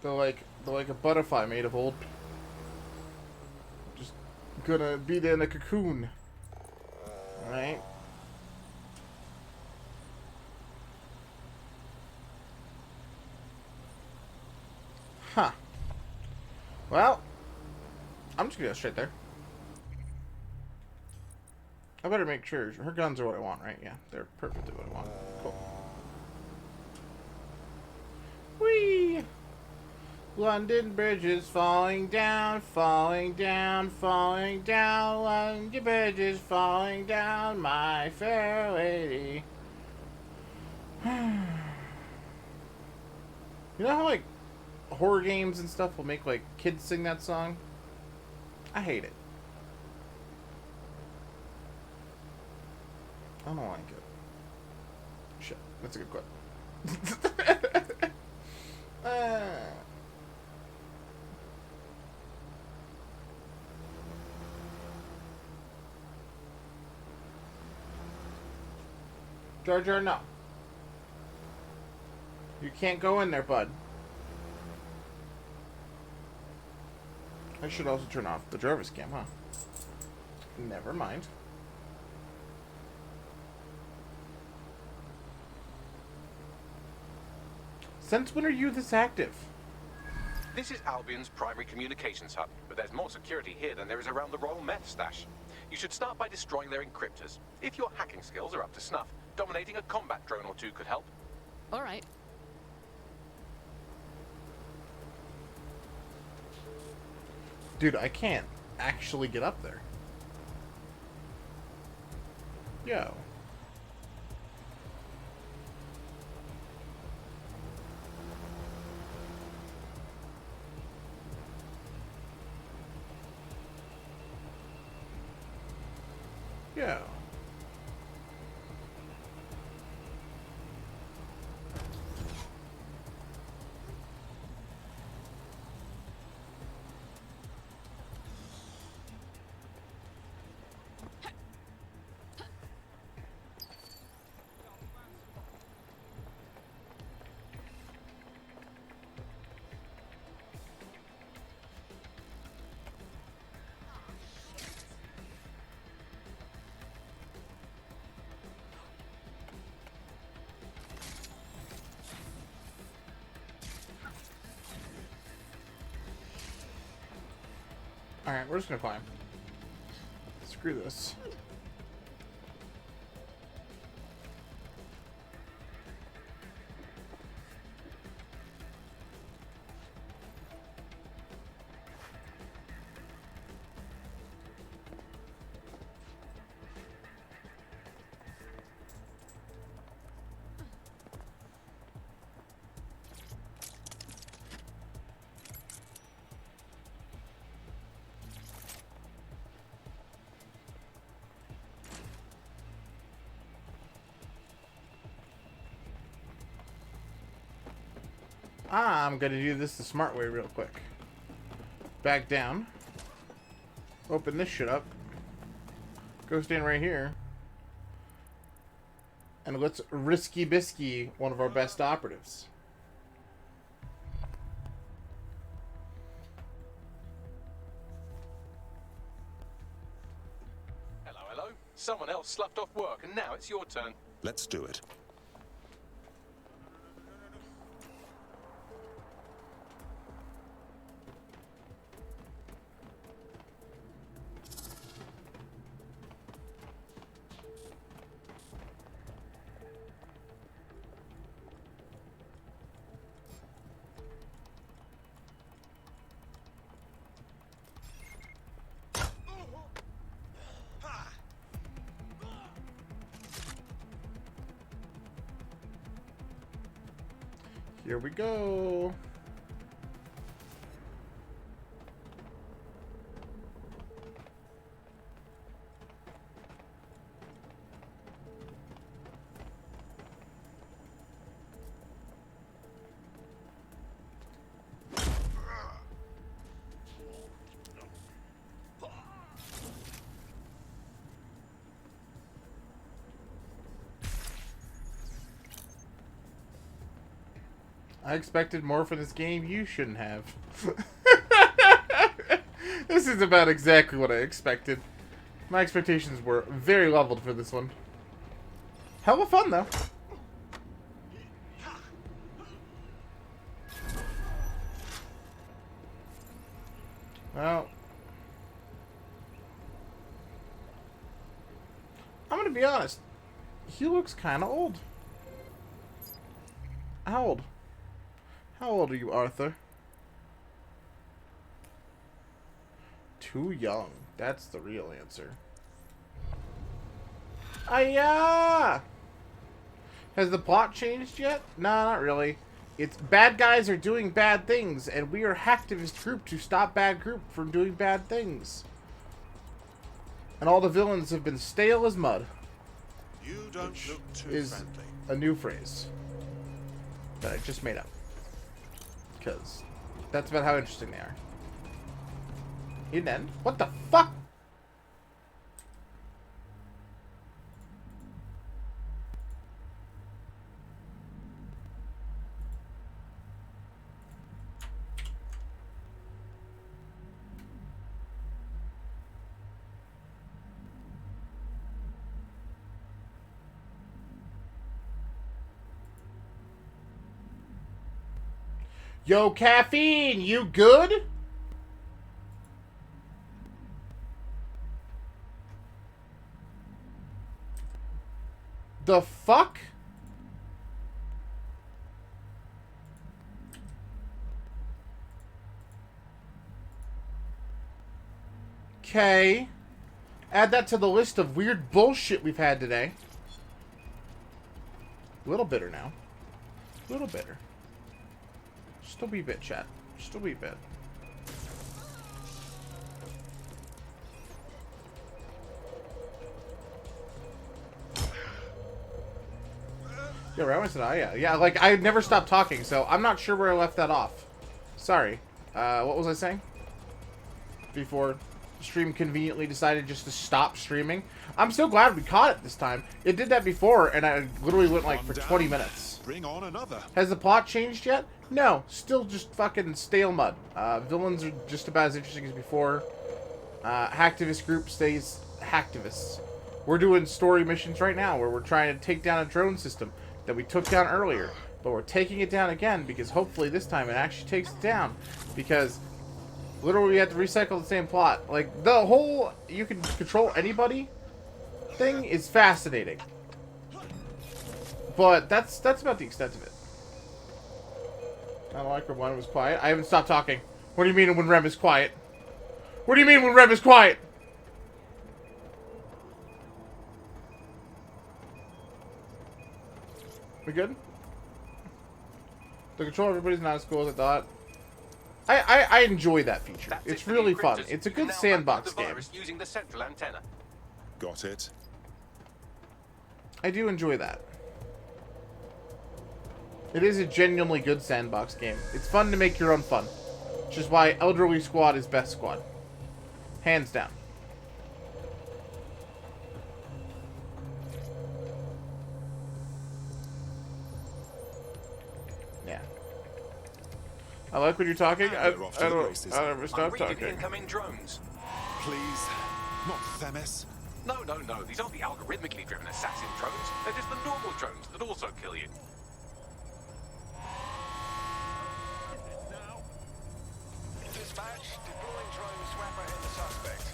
they're like a butterfly made of old. Just gonna be there in a cocoon. All right. Huh. Well, I'm just gonna go straight there. I better make sure her guns are what I want, right? Yeah, they're perfectly what I want. Cool. Whee! London Bridge is falling down, falling down, falling down. London Bridge is falling down, my fair lady. You know how, like, horror games and stuff will make, like, kids sing that song? I hate it. I don't like it. Shit, that's a good quote. Jar Jar, no. You can't go in there, bud. I should also turn off the Jarvis cam, huh? Never mind. Since when are you this active? This is Albion's primary communications hub, but there's more security here than there is around the Royal Meth stash. You should start by destroying their encryptors. If your hacking skills are up to snuff, dominating a combat drone or two could help. All right. Dude, I can't actually get up there. Yo. Yo. Alright, we're just gonna climb. Screw this. I'm gonna do this the smart way real quick. Back down. Open this shit up. Go stand right here. And let's risky bisky one of our best operatives. Hello, hello. Someone else sloughed off work, and now it's your turn. Let's do it. Here we go. I expected more from this game. You shouldn't have. This is about exactly what I expected. My expectations were very leveled for this one. Hella fun, though. Well, I'm gonna be honest. He looks kind of old. How old? How old are you, Arthur? Too young. That's the real answer. Ayah! Has the plot changed yet? No, not really. It's bad guys are doing bad things, and we are hacktivist group to stop bad group from doing bad things. And all the villains have been stale as mud. You don't look too Is friendly. a new phrase that I just made up. Because that's about how interesting they are. He didn't end? What the fuck? Yo, Caffeine, you good? The fuck? Okay. Add that to the list of weird bullshit we've had today. A little bitter now. A little bitter. Just a wee bit, chat. Just a wee bit. Yeah, Rowan said, yeah, like, I never stopped talking, so I'm not sure where I left that off. Sorry. What was I saying? Before stream conveniently decided just to stop streaming. I'm so glad we caught it this time. It did that before, and I literally went, like, for 20 minutes. Bring on another. Has the plot changed yet? No. Still just fucking stale mud. Villains are just about as interesting as before. Hacktivist group stays hacktivists. We're doing story missions right now where we're trying to take down a drone system that we took down earlier. But we're taking it down again because hopefully this time it actually takes it down. Because literally we have to recycle the same plot. Like, the whole you can control anybody thing is fascinating. But that's about the extent of it. I don't like when one was quiet. I haven't stopped talking. What do you mean when Rem is quiet? What do you mean when Rem is quiet? We good? The control everybody's not as cool as I thought. I enjoy that feature. That's it's it for the really fun. encryptors. It's a You can good now sandbox unlock the game. virus using the central antenna. Got it. I do enjoy that. It is a genuinely good sandbox game. It's fun to make your own fun. Which is why Elderly Squad is best squad. Hands down. Yeah. I like when you're talking. I We're off to the don't races. ever I'm stop reading talking. incoming drones. Please. Not Themis. No, these aren't the algorithmically driven assassin drones. They're just the normal drones that also kill you. Dispatch, deploying drone swapper in the suspect.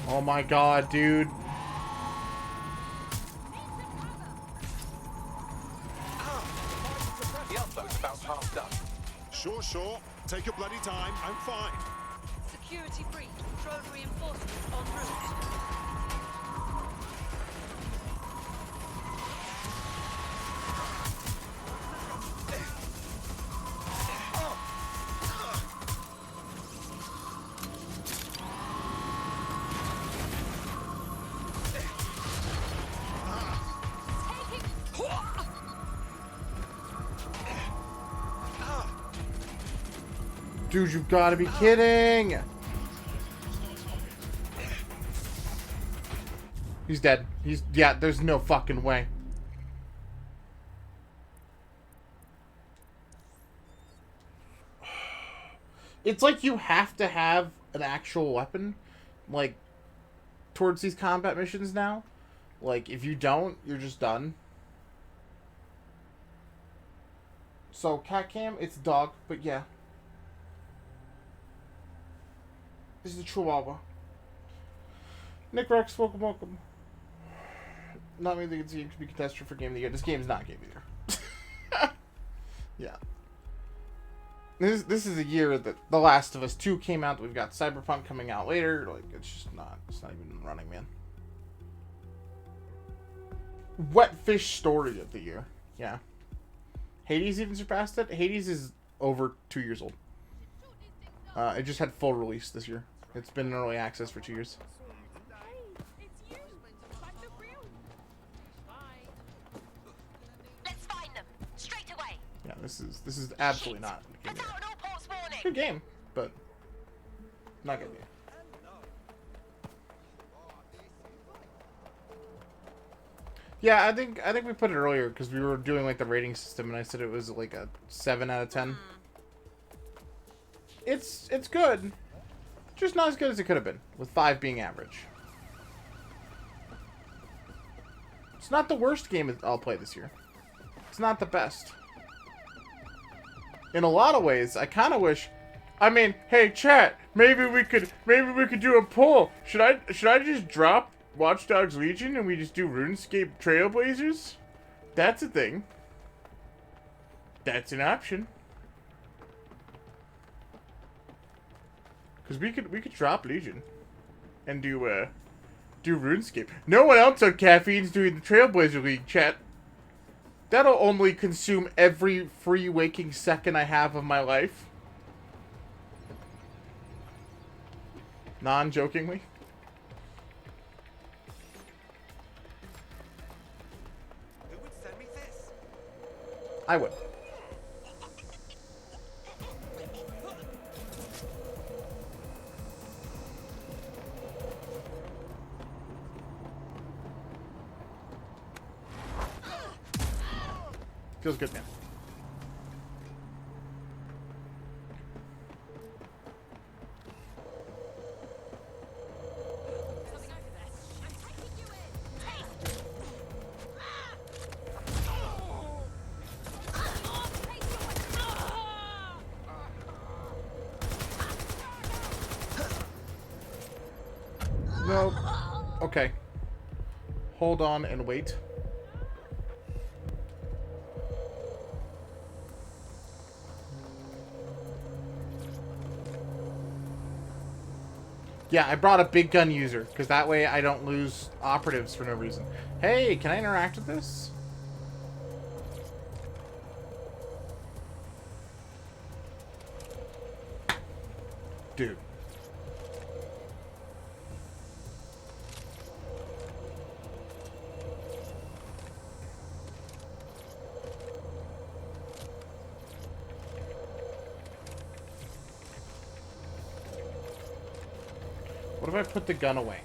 Oh my god, dude. outflow's about half done. Sure, sure. Take your bloody time. I'm fine. Security breach. Drone reinforcements en route. Dude, you've got to be kidding! He's dead. Yeah, there's no fucking way. It's like you have to have an actual weapon, like, towards these combat missions now. Like, if you don't, you're just done. So, cat cam, it's dog, but yeah. This is a Chihuahua. Nick Rex, welcome. Not many things to be contested for Game of the Year. This game's not Game of the Year. Yeah. This is a year that The Last of Us 2 came out. We've got Cyberpunk coming out later. Like, it's not even running, man. Wet Fish Story of the Year. Yeah. Hades even surpassed it. Hades is over 2 years old. It just had full release this year. It's been in early access for 2 years. Let's find them straight away. Yeah, this is absolutely not a good Put game. out an all ports warning. Good game, but not good game. Yeah, I think we put it earlier because we were doing like the rating system, and I said it was like a 7 out of 10. It's good, just not as good as it could have been, with 5 being average. It's not the worst game I'll play this year. It's not the best. In a lot of ways, I kind of wish. I mean, hey chat, maybe we could do a poll. Should I just drop Watch Dogs Legion and we just do RuneScape Trailblazers? That's a thing. That's an option. Cause we could drop Legion and do RuneScape. No one else on Caffeine's doing the Trailblazer League, chat. That'll only consume every free waking second I have of my life. Non-jokingly. Who would send me this? I would. Feels good, man. No. Okay. Hold on and wait. Yeah, I brought a big gun user, because that way I don't lose operatives for no reason. Hey, can I interact with this? Dude. What if I put the gun away?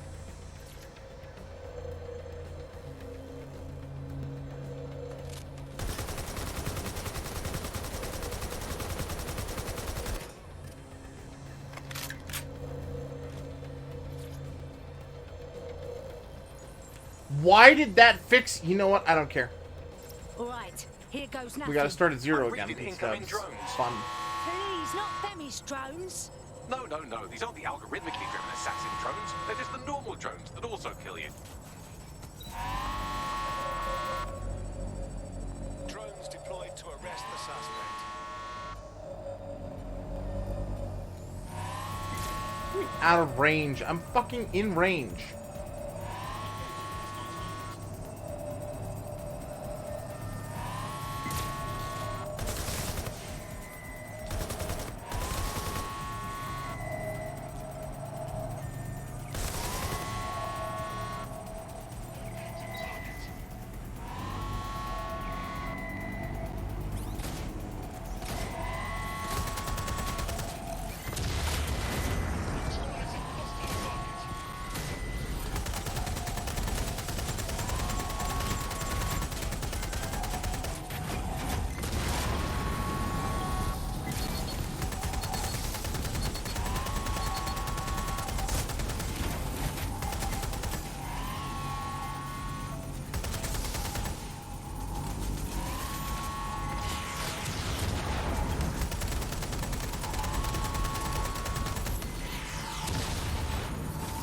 Why did that fix? You know what? I don't care. All right, here goes nothing. We gotta start at 0 I'm again. reading It's incoming drones. fun. Please, not Femi's drones. No. These aren't the algorithmically driven assassin drones. They're just the normal drones that also kill you. Drones deployed to arrest the suspect. me out of range. I'm fucking in range.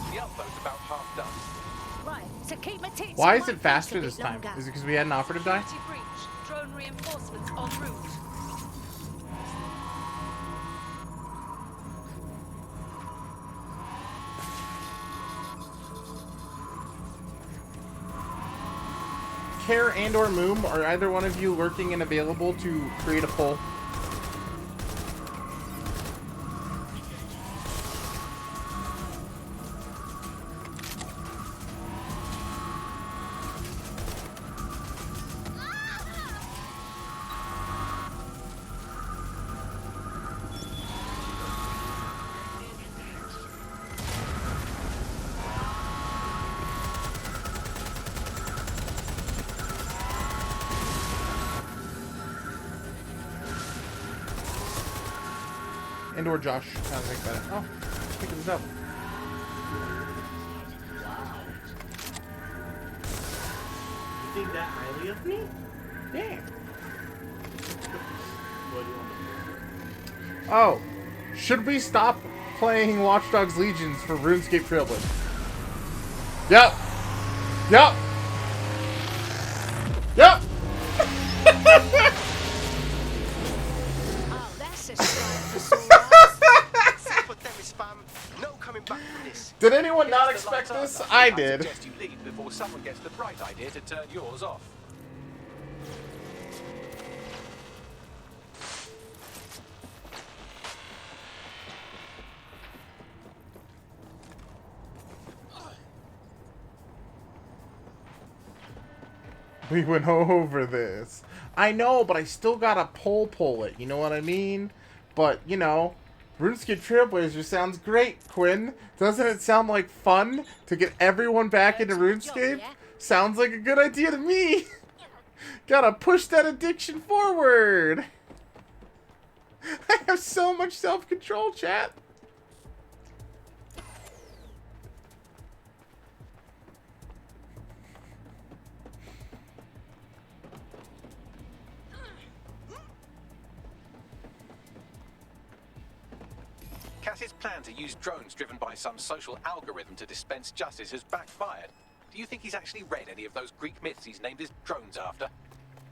The outboat's about half done. Right, so keep my tits. Why in is my it faster boots a this bit time? longer. Is it because we had an operative die? Security breach. Drone reinforcements en route. Care and or Moom, are either one of you lurking and available to create a poll? And or Josh. Now think about it. Oh, pick this up. You think that highly of me? Yeah. What do you want to do? Oh, should we stop playing Watch Dogs Legions for RuneScape Trailblaze? Yep. Yep. Yep. Oh, that's a sight for sore eyes. For them is spam. No coming back from this. Did anyone not If the expect lights this? are done, I I did. suggest you leave before someone gets the bright idea to turn yours off. We went over this. I know, but I still gotta pull it. You know what I mean? But, you know, RuneScape Trailblazer sounds great, Quinn. Doesn't it sound like fun to get everyone back into RuneScape? Sounds like a good idea to me. Gotta push that addiction forward. I have so much self-control, chat. Cass's plan to use drones driven by some social algorithm to dispense justice has backfired. Do you think he's actually read any of those Greek myths he's named his drones after?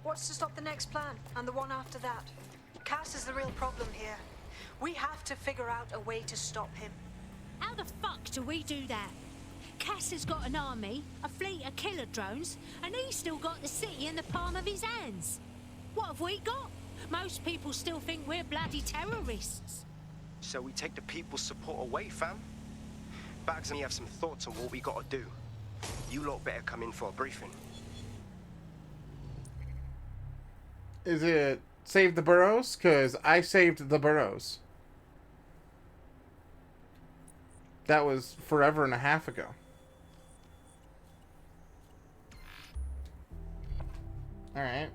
What's to stop the next plan and the one after that? Cass is the real problem here. We have to figure out a way to stop him. How the fuck do we do that? Cass has got an army, a fleet of killer drones, and he's still got the city in the palm of his hands. What have we got? Most people still think we're bloody terrorists. So we take the people's support away, fam? Bags and me have some thoughts on what we gotta do. You lot better come in for a briefing. Is it save the burrows? Because I saved the burrows. That was forever and a half ago. Alright.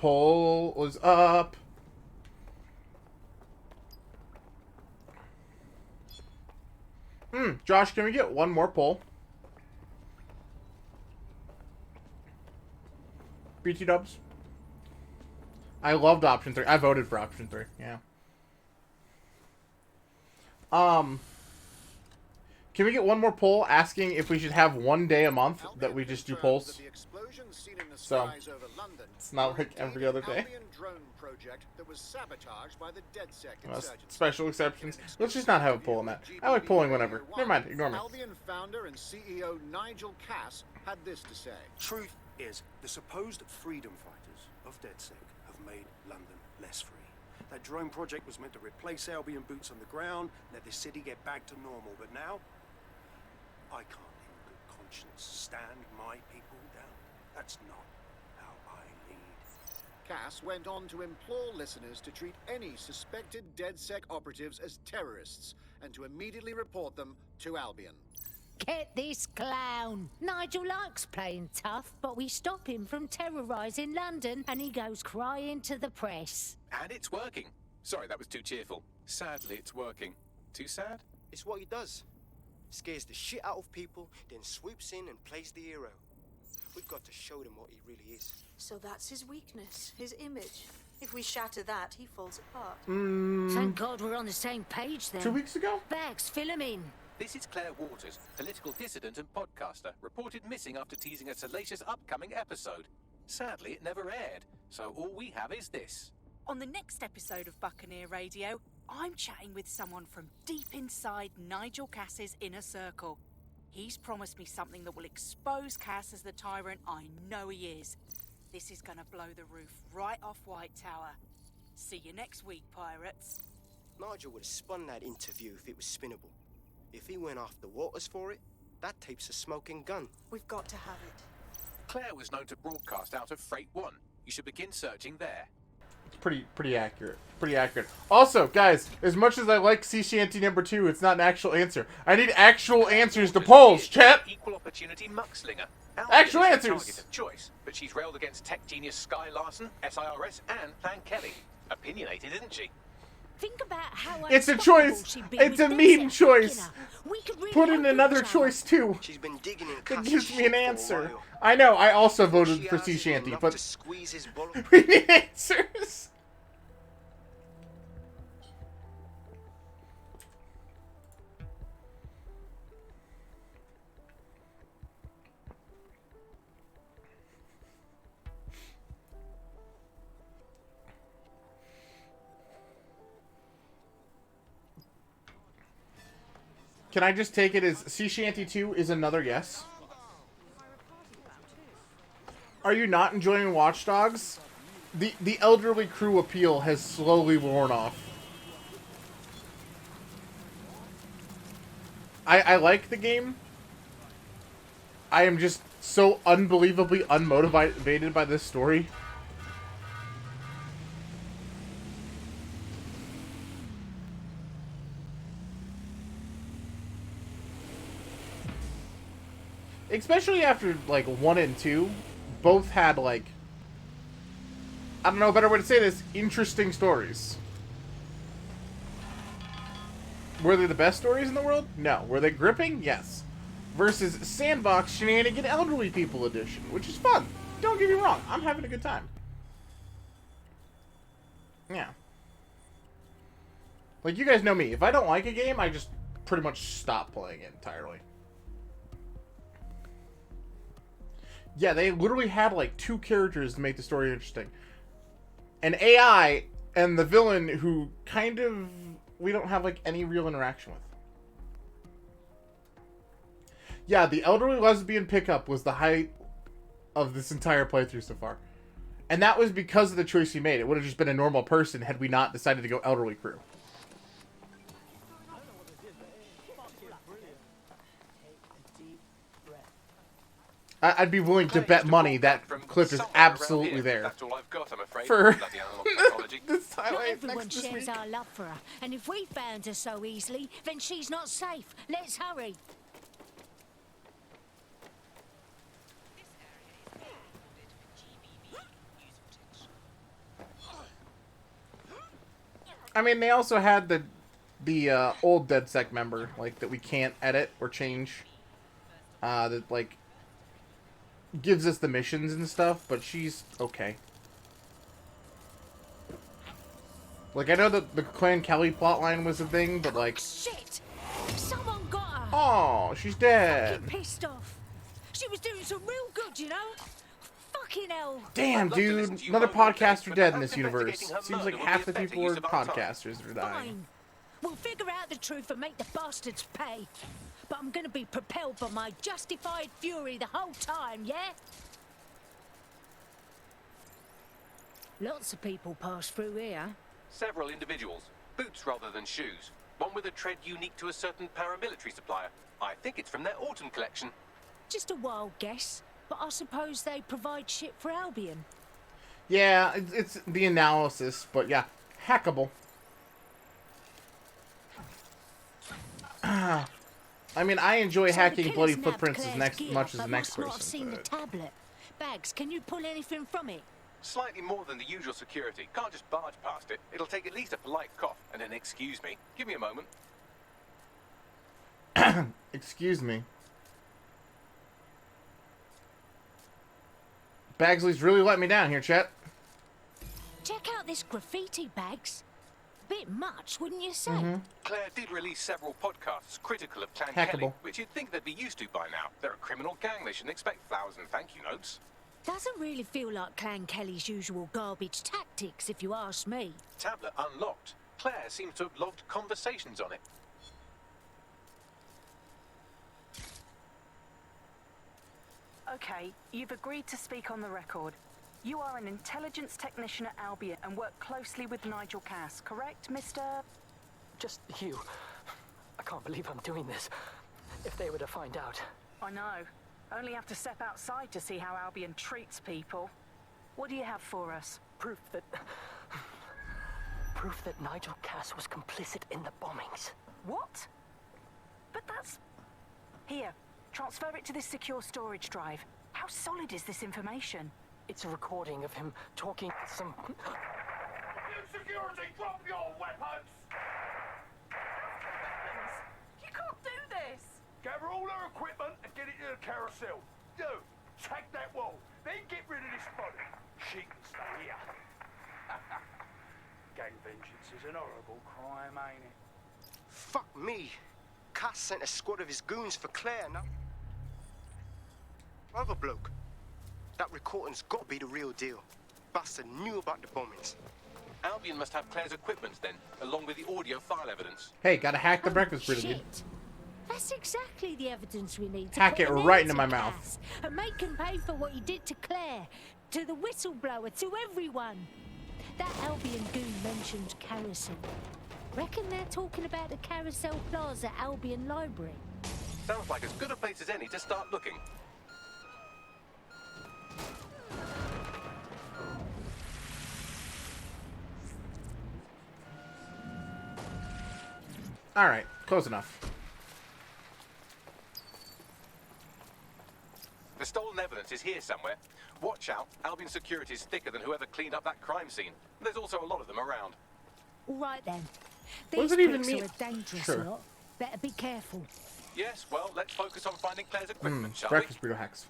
Poll was up. Josh, can we get one more poll? BT dubs. I loved option 3. I voted for option 3. Yeah. Can we get one more poll asking if we should have one day a month that we just do polls? So it's not like every other day. Special exceptions. Let's just not have a poll on that. I like polling whenever. Never mind. Ignore me. Albion founder and CEO Nigel Cass had this to say. Truth is, the supposed freedom fighters of DedSec have made London less free. That drone project was meant to replace Albion boots on the ground, let the city get back to normal, but now I can't in good conscience stand my people down. That's not how I lead. Cass went on to implore listeners to treat any suspected DedSec operatives as terrorists and to immediately report them to Albion. Get this clown. Nigel likes playing tough, but we stop him from terrorising London and he goes crying to the press. And it's working. Sorry, that was too cheerful. Sadly, it's working. Too sad? It's what he does. Scares the shit out of people, then swoops in and plays the hero. We've got to show them what he really is. So that's his weakness, his image. If we shatter that, he falls apart. Thank God we're on the same page then. 2 weeks ago? Bags, fill him in. This is Claire Waters, political dissident and podcaster, reported missing after teasing a salacious upcoming episode. Sadly, it never aired, so all we have is this. On the next episode of Buccaneer Radio, I'm chatting with someone from deep inside Nigel Cass's inner circle. He's promised me something that will expose Cass as the tyrant I know he is. This is gonna blow the roof right off White Tower. See you next week, pirates. Nigel would have spun that interview if it was spinnable. If he went after Waters for it, that tape's a smoking gun. We've got to have it. Claire was known to broadcast out of Freight 1. You should begin searching there. It's pretty accurate. Pretty accurate. Also, guys, as much as I like Sea Shanty number 2, it's not an actual answer. I need actual answers to polls, chat! Equal opportunity muckslinger. Actual Albion is answers! the target of choice, but she's railed against tech genius Sky Larson, SIRS, and Plan Kelly. Opinionated, isn't she? Think about how It's a unspottable choice. she'd be It's with a DedSec, meme choice. you know. We could really Put in help another each other. choice, too. She's been digging in That Cass's gives me shit an for a answer. while. I know, I also voted She for has Sea it Shanty, enough but to squeeze his bollock. we need answers. Can I just take it as Sea Shanty 2 is another yes? Are you not enjoying Watch Dogs? The elderly crew appeal has slowly worn off. I like the game. I am just so unbelievably unmotivated by this story. Especially after, like, 1 and 2, both had, like, I don't know a better way to say this, interesting stories. Were they the best stories in the world? No. Were they gripping? Yes. Versus Sandbox Shenanigan Elderly People Edition, which is fun. Don't get me wrong, I'm having a good time. Yeah. Like, you guys know me. If I don't like a game, I just pretty much stop playing it entirely. Yeah, they literally had, like, 2 characters to make the story interesting. An AI and the villain who kind of we don't have, like, any real interaction with. Yeah, the elderly lesbian pickup was the height of this entire playthrough so far. And that was because of the choice we made. It would have just been a normal person had we not decided to go elderly crew. I'd be willing to bet money that clip is absolutely there. That's all I've got, I'm afraid. For Bloody analog technology. this Not highlight everyone next this shares week. our love for her, and if we found her so easily, then she's not safe. Let's hurry. I mean, they also had the old DedSec member, like, that we can't edit or change. That, like, gives us the missions and stuff, but she's okay. Like, I know that the Clan Kelly plotline was a thing, but, like... Shit! Someone got her! Oh, she's dead! Fucking pissed off! She was doing some real good, you know? Fucking hell! Damn, dude! Another podcaster dead in this universe. Seems like half the people who are podcasters are dying. Fine. We'll figure out the truth and make the bastards pay. But I'm gonna be propelled by my justified fury the whole time, yeah? Lots of people pass through here. Several individuals. Boots rather than shoes. One with a tread unique to a certain paramilitary supplier. I think it's from their autumn collection. Just a wild guess, but I suppose they provide shit for Albion. Yeah, it's the analysis, but yeah, hackable. I mean, I enjoy So hacking bloody nabbed footprints Claire's as gear, much as but the next must not have person. seen the But... tablet. Bags, can you pull anything from it? Slightly more than the usual security. Can't just barge past it. It'll take at least a polite cough and an excuse me. Give me a moment. Excuse me. Bagsley's really let me down here, Chet. Check out this graffiti, Bags. Bit much, wouldn't you say? Claire did release several podcasts critical of Clan Hackable. Kelly, which you'd think they'd be used to by now. They're a criminal gang. They shouldn't expect flowers and thank you notes. Doesn't really feel like Clan Kelly's usual garbage tactics, if you ask me. Tablet unlocked. Claire seems to have logged conversations on it. Okay, you've agreed to speak on the record. You are an intelligence technician at Albion and work closely with Nigel Cass, correct, Mr...? Just you. I can't believe I'm doing this. If they were to find out. I know. Only have to step outside to see how Albion treats people. What do you have for us? Proof that Nigel Cass was complicit in the bombings. What? But that's... Here, transfer it to this secure storage drive. How solid is this information? It's a recording of him talking to some... Security, drop your weapons! You can't do this! Gather all our equipment and get it to the carousel. You, tag that wall, then get rid of this body. She can stay here. Gang vengeance is an horrible crime, ain't it? Fuck me. Cass sent a squad of his goons for Claire now. Other bloke. That recording's got to be the real deal. Bastard knew about the bombings. Albion must have Claire's equipment then, along with the audio file evidence. Hey, gotta hack the breakfast burrito. Shit. That's exactly the evidence we need to Hack put it an right end into to my mouth. Cass and make him pay for what he did to Claire, to the whistleblower, to everyone. That Albion goon mentioned Carousel. Reckon they're talking about the Carousel Plaza Albion Library. Sounds like as good a place as any to start looking. Alright, close enough. The stolen evidence is here somewhere. Watch out, Albion security is thicker than whoever cleaned up that crime scene. There's also a lot of them around. All right then. What These does it even pricks mean? are a dangerous Sure. lot. Better be careful. Yes, well, let's focus on finding Claire's equipment, shall Breakfast burrito hacks.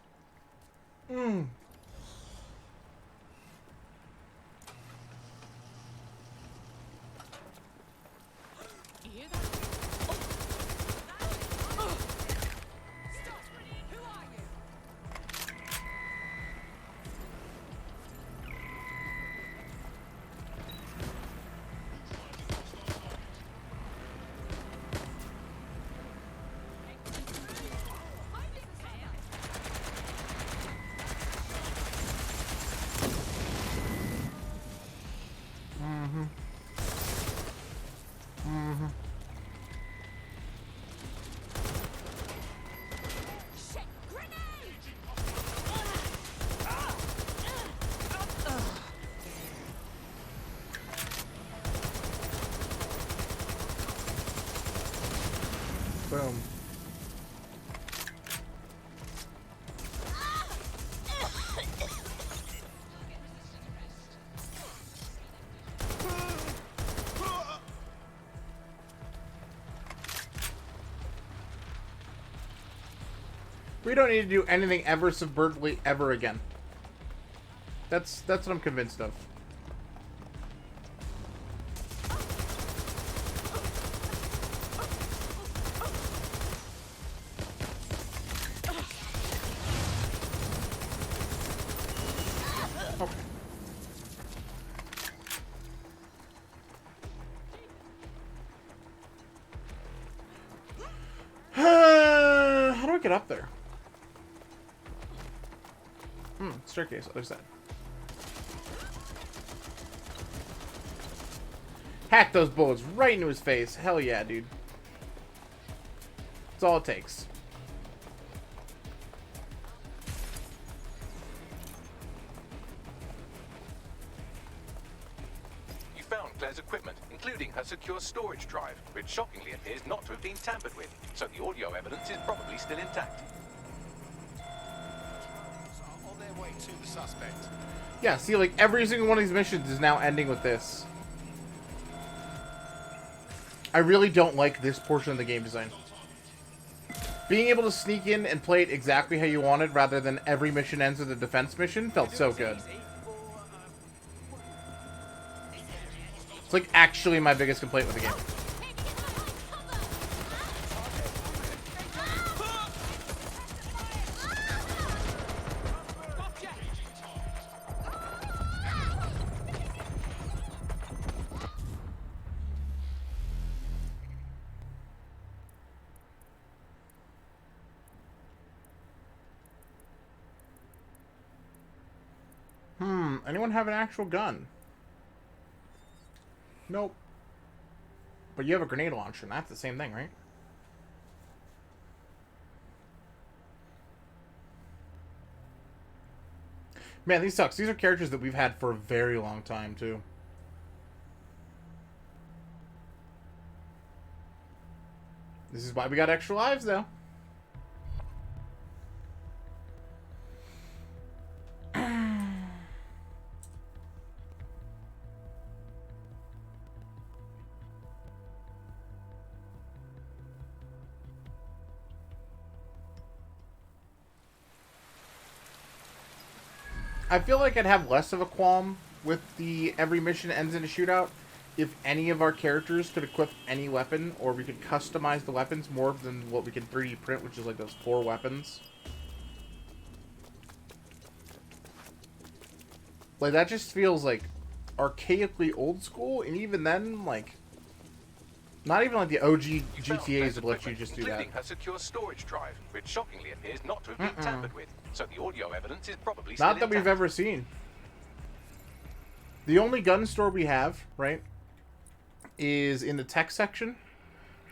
We don't need to do anything ever subvertly ever again. That's what I'm convinced of. How do I get up there? Staircase, other side. Hack those bullets right into his face. Hell yeah, dude. That's all it takes. You found Claire's equipment, including her secure storage drive, which shockingly appears not to have been tampered with, so the audio evidence is probably still intact. On their way to the suspect. Yeah, see, like, every single one of these missions is now ending with this. I really don't like this portion of the game design. Being able to sneak in and play it exactly how you wanted rather than every mission ends with a defense mission felt so good. It's like actually my biggest complaint with the game. Anyone have an actual gun? Nope. But you have a grenade launcher, and that's the same thing, right? Man, these sucks. These are characters that we've had for a very long time, too. This is why we got extra lives, though. I feel like I'd have less of a qualm with the every mission ends in a shootout if any of our characters could equip any weapon, or we could customize the weapons more than what we can 3D print, which is like those 4 weapons. Like, that just feels like archaically old school, and even then, like, not even like the OG GTAs would let you just do that. Including her secure storage drive, which shockingly appears not to have been tampered with, so the audio evidence is probably still Not that we've ever seen. The only gun store we have, right, is in the tech section,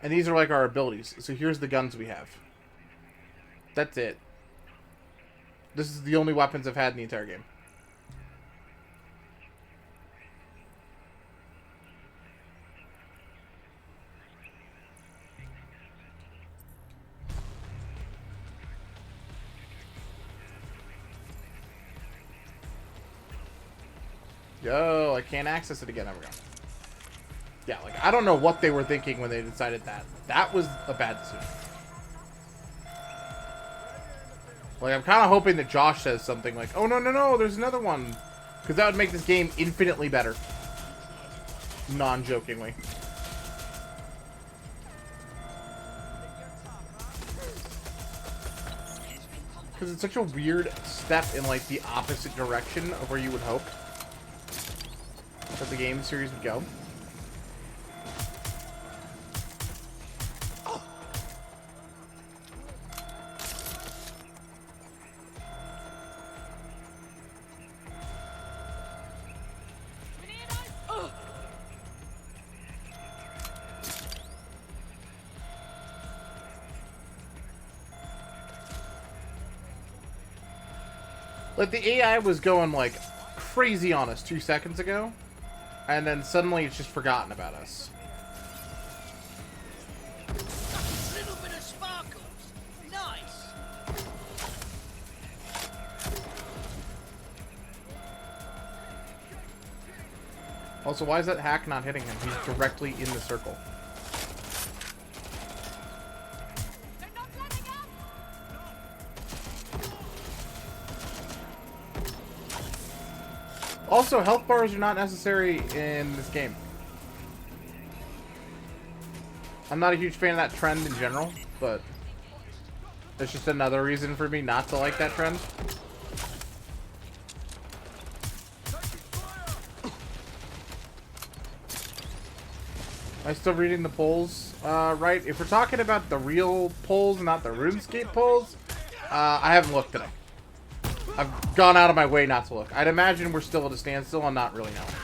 and these are like our abilities. So here's the guns we have. That's it. This is the only weapons I've had in the entire game. Yo, I can't access it again. There we go. Yeah, like, I don't know what they were thinking when they decided that. That was a bad decision. Like, I'm kind of hoping that Josh says something like, oh, no, no, no, there's another one. Because that would make this game infinitely better. Non-jokingly. Because it's such a weird step in, like, the opposite direction of where you would hope that the game series would go. Like, the AI was going, like, crazy on us 2 seconds ago, and then suddenly it's just forgotten about us. A little bit of sparkles. Nice. Also, why is that hack not hitting him? He's directly in the circle. Also, health bars are not necessary in this game. I'm not a huge fan of that trend in general, but it's just another reason for me not to like that trend. Am I still reading the polls right? If we're talking about the real polls, not the RuneScape polls, I haven't looked today. I've gone out of my way not to look. I'd imagine we're still at a standstill and not really knowing.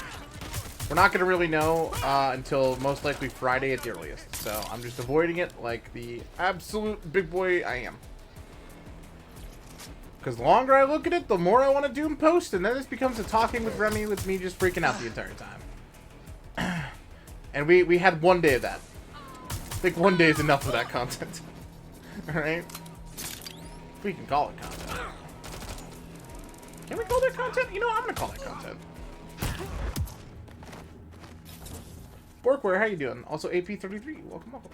We're not going to really know until most likely Friday at the earliest. So I'm just avoiding it like the absolute big boy I am. Because the longer I look at it, the more I want to do and post. And then this becomes a talking with Remy with me just freaking out the entire time. And we had one day of that. I think one day is enough of that content. Alright? We can call it content. Can we call that content? You know what? I'm going to call that content. Borkware, how you doing? Also, AP33, welcome, welcome.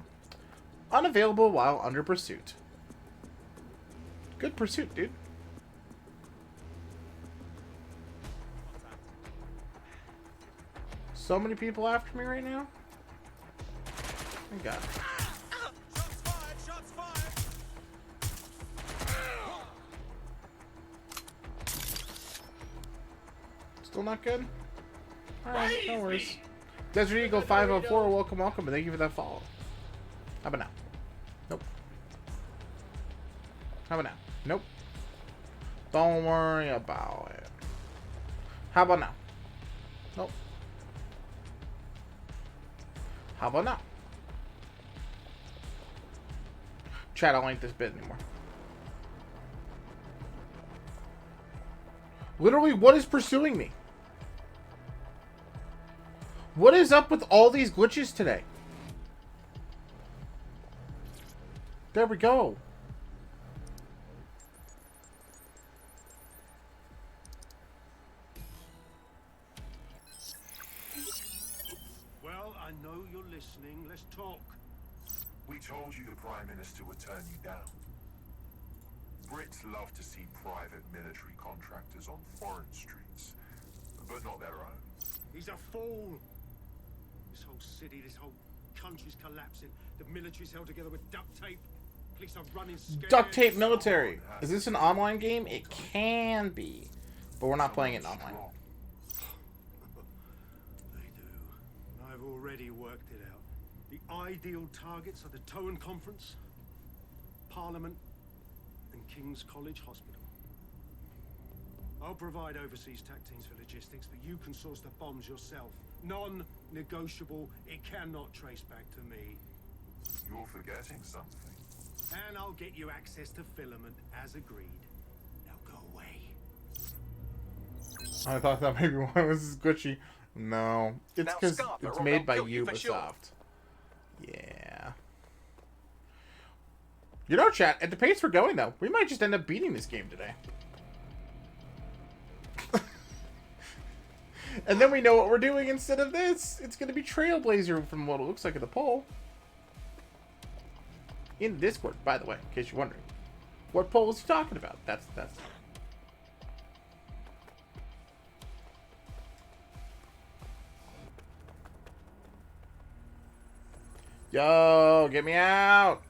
Unavailable while under pursuit. Good pursuit, dude. So many people after me right now? Thank God. Still not good? Alright, no worries. Desert Eagle 504, welcome, welcome, and thank you for that follow. How about now? Nope. How about now? Nope. Don't worry about it. How about now? Nope. How about now? Chat, I don't like this bit anymore. Literally, what is pursuing me? What is up with all these glitches today? There we go. Well, I know you're listening. Let's talk. We told you the Prime Minister would turn you down. Brits love to see private military contractors on foreign streets, but not their own. He's a fool. This whole city, this whole country's collapsing. The military's held together with duct tape. Police are running scared. Duct tape military. Is this an online game? It can be, but we're not playing it online. They do. I've already worked it out. The ideal targets are the Towan Conference, Parliament, and King's College Hospital. I'll provide overseas tac teams for logistics, but you can source the bombs yourself. Non-negotiable. It cannot trace back to me. You're forgetting something. And I'll get you access to filament as agreed. Now go away. I thought that maybe one was glitchy. No. It's because it's made by Ubisoft. Yeah. You know, chat, at the pace we're going, though, we might just end up beating this game today. And then we know what we're doing instead of this. It's going to be Trailblazer from what it looks like in the poll. In Discord, by the way, in case you're wondering. What poll is he talking about? That's... Yo, get me out!